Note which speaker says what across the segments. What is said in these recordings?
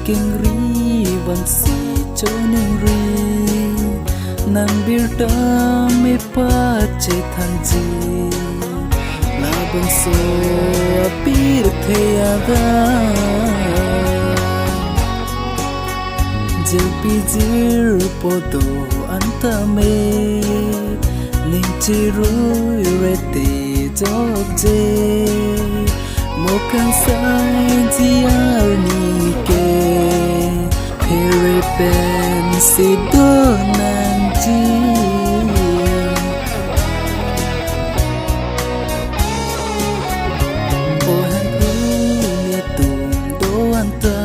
Speaker 1: kinh ri vẫn si cho nên ri nàng biết đã mê pa chế thành gì là bằng số biết thế ada giờ bị giết podo anta mê nên chỉ rối rete dog dê một căn sai chỉ ở ni kê Harry Ben si do nan chi o han ru ni tum do anta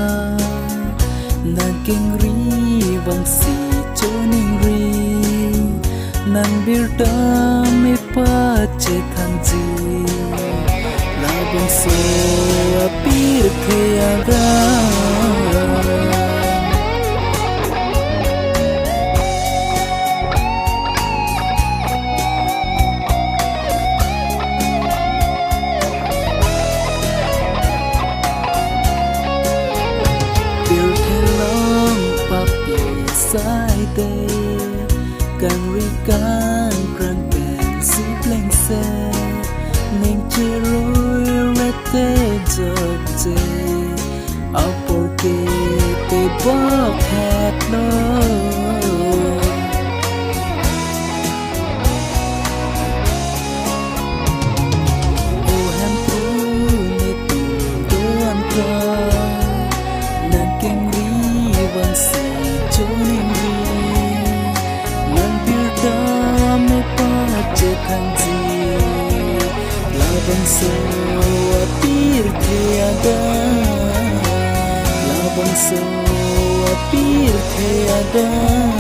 Speaker 1: nan kinh ri vang si cho ning ri nan bir da me pa che than ji la bang so apir the ada sai tê càng ri càng càng bền si pleng xe nên chỉ rối rete dọc dê ao porque te bóc hạt nó ô han tu nê tu do an ta nàng kinh ri vẫn si cho nên thành gì là bằng số apir tiada là bằng số apir tiada